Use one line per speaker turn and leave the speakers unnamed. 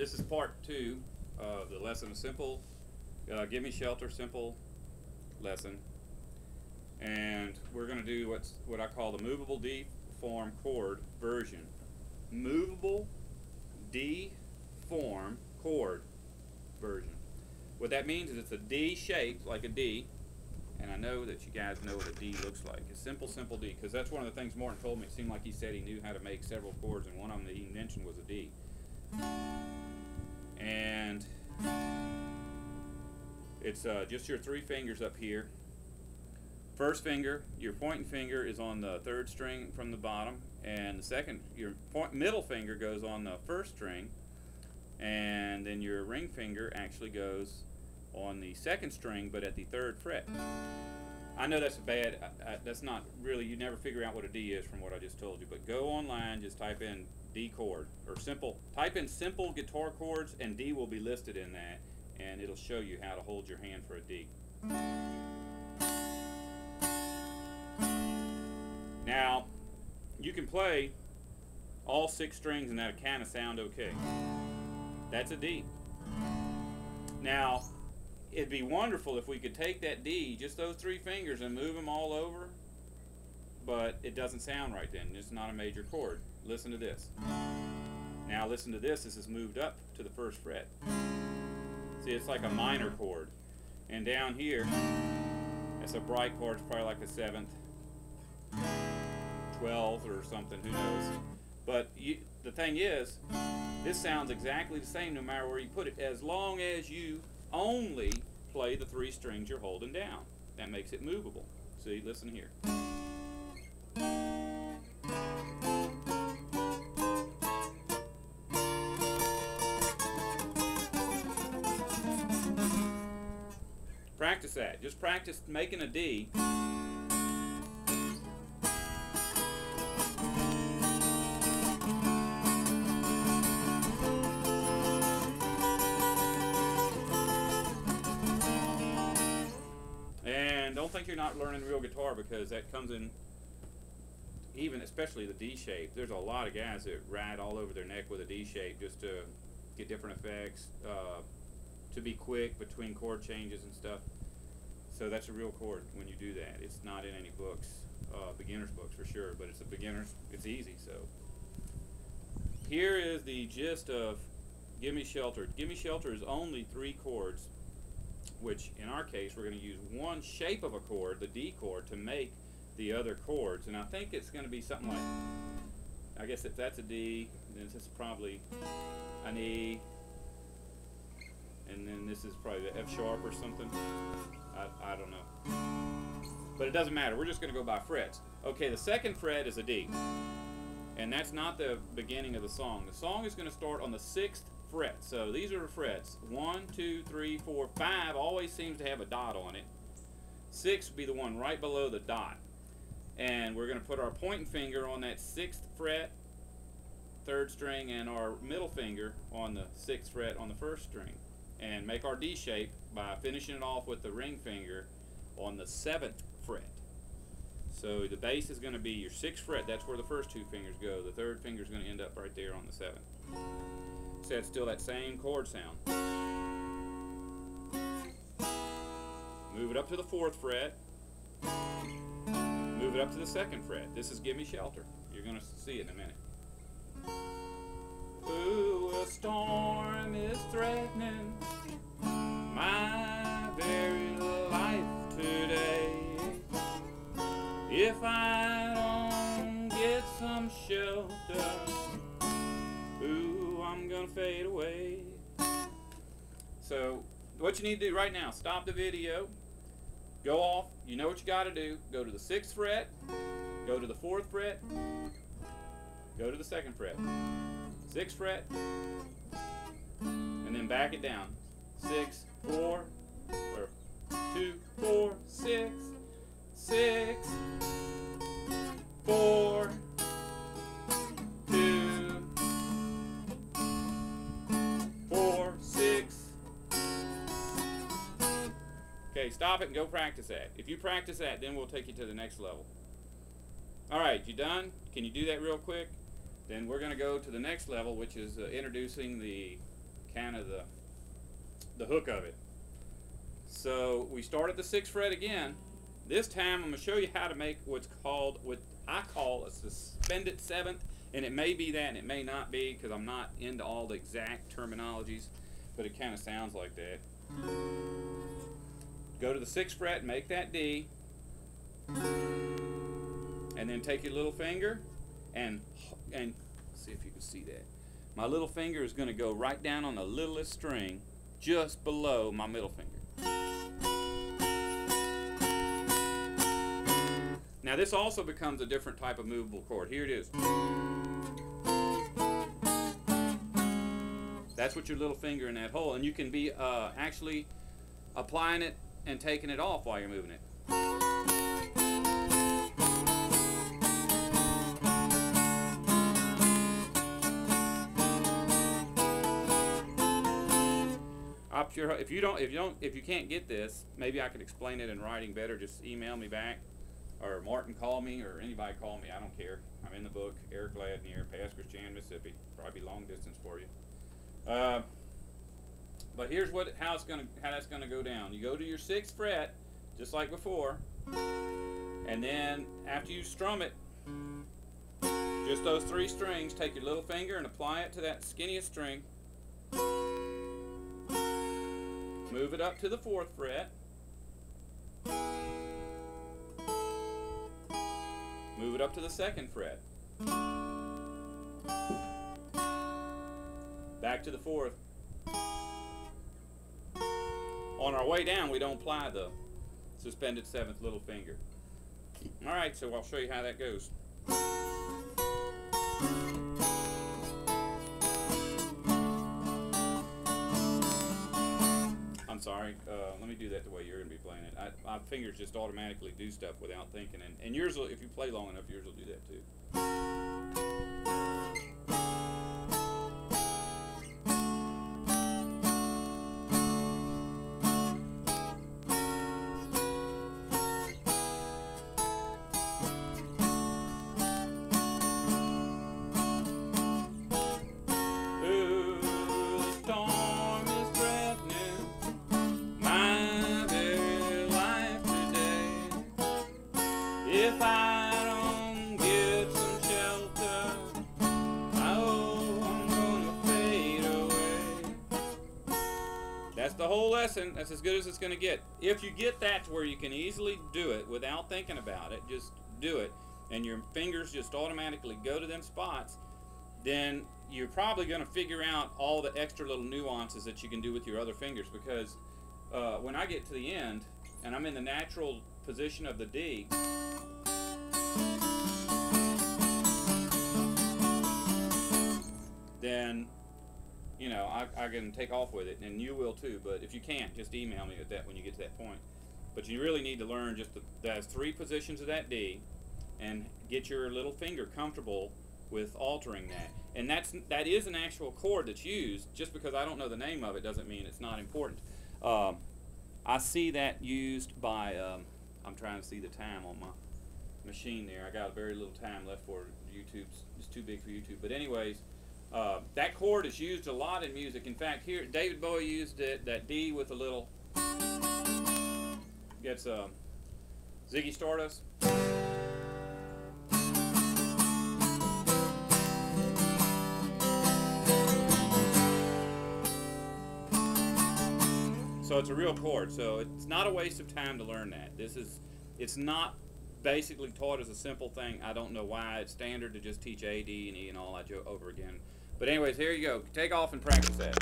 This is part 2 of the lesson, a simple Gimme Shelter simple lesson, and we're going to do what I call the movable D form chord version. Movable D form chord version. What that means is it's a D shaped like a D, and I know that you guys know what a D looks like. It's simple D, because that's one of the things Morton told me. It seemed like he said he knew how to make several chords, and one of them that he mentioned was a D. And it's just your 3 fingers up here. First finger, your pointing finger, is on the 3rd string from the bottom, and the second, your middle finger goes on the 1st string, and then your ring finger actually goes on the 2nd string, but at the 3rd fret. I know that's bad. That's not really, you never figure out what a D is from what I just told you, but go online, just type in D chord, or type in simple guitar chords, and D will be listed in that, and it'll show you how to hold your hand for a D. Now, you can play all 6 strings and that'll kind of sound okay. That's a D. Now, it'd be wonderful if we could take that D, just those 3 fingers, and move them all over, but it doesn't sound right then. It's not a major chord. Listen to this. Now listen to this. This is moved up to the 1st fret. See, it's like a minor chord. And down here, it's a bright chord. It's probably like a 7th, 12th or something, who knows. But the thing is, this sounds exactly the same no matter where you put it, as long as you only play the 3 strings you're holding down. That makes it movable. See, listen here. Practice that. Just practice making a D. And don't think you're not learning real guitar, because that comes in, even especially the D shape. There's a lot of guys that ride all over their neck with a D shape just to get different effects, to be quick between chord changes and stuff. So that's a real chord when you do that. It's not in any books, beginner's books for sure, but it's a beginner's, it's easy. So here is the gist of Gimme Shelter. Gimme Shelter is only 3 chords, which in our case we're going to use one shape of a chord, the D chord, to make the other chords. And I think it's going to be something like, I guess if that's a D, then this is probably an E, and then this is probably the F sharp or something. I don't know. But it doesn't matter. We're just going to go by frets. Okay, the 2nd fret is a D. And that's not the beginning of the song. The song is going to start on the 6th fret. So these are the frets. 1, 2, 3, 4, 5 always seems to have a dot on it. 6 would be the one right below the dot. And we're going to put our pointing finger on that 6th fret, 3rd string, and our middle finger on the 6th fret on the 1st string, and make our D shape by finishing it off with the ring finger on the 7th fret. So the bass is going to be your 6th fret. That's where the first 2 fingers go. The 3rd finger is going to end up right there on the 7th. So it's still that same chord sound. Move it up to the 4th fret. Move it up to the 2nd fret. This is Gimme Shelter. You're going to see it in a minute. Ooh, a storm is threatening my very life today. If I don't get some shelter, ooh, I'm gonna fade away. So what you need to do right now, stop the video, go off, you know what you got to do, go to the 6th fret, go to the 4th fret, go to the 2nd fret, 6th fret, and then back it down. 6, 4, or 2, 4, 6, 6, 4, 2, 4, 6. Okay, stop it and go practice that. If you practice that, then we'll take you to the next level. Alright, you done? Can you do that real quick? Then we're going to go to the next level, which is introducing the kind of the hook of it. So we start at the 6th fret again. This time I'm going to show you how to make what's called, what I call a suspended 7th, and it may be that and it may not be because I'm not into all the exact terminologies, but it kind of sounds like that. Go to the 6th fret, make that D, and then take your little finger and see if you can see that. My little finger is going to go right down on the littlest string just below my middle finger. Now this also becomes a different type of movable chord. Here it is. That's what your little finger in that hole, and you can be actually applying it and taking it off while you're moving it. If you can't get this, maybe I could explain it in writing better. Just email me back, or Martin call me, or anybody call me. I don't care. I'm in the book. Eric Gladden here, Pass Christian, Mississippi. Probably long distance for you. But here's how that's gonna go down. You go to your 6th fret, just like before, and then after you strum it, just those 3 strings, take your little finger and apply it to that skinniest string. Move it up to the 4th fret. Move it up to the 2nd fret. Back to the 4th. On our way down, we don't apply the suspended 7th little finger. Alright, so I'll show you how that goes. I'm sorry, let me do that the way you're going to be playing it. My fingers just automatically do stuff without thinking, and yours will, if you play long enough, yours will do that too. If I don't get some shelter, I'm gonna fade away. That's the whole lesson. That's as good as it's gonna get. If you get that to where you can easily do it without thinking about it, just do it, and your fingers just automatically go to them spots, then you're probably gonna figure out all the extra little nuances that you can do with your other fingers, because when I get to the end and I'm in the natural position of the D, then you know I can take off with it, and you will too. But if you can't, just email me with that when you get to that point. But you really need to learn just those 3 positions of that D, and get your little finger comfortable with altering that. And that is an actual chord that's used. Just because I don't know the name of it doesn't mean it's not important. I see that used by I'm trying to see the time on my machine there. I got very little time left for YouTube's. It's too big for YouTube. But anyways, that chord is used a lot in music. In fact, here David Bowie used it, that D with a little, gets Ziggy Stardust. So it's a real chord. So it's not a waste of time to learn that. It's not basically taught as a simple thing. I don't know why it's standard to just teach A, D, and E and all that over again. But anyways, here you go. Take off and practice that.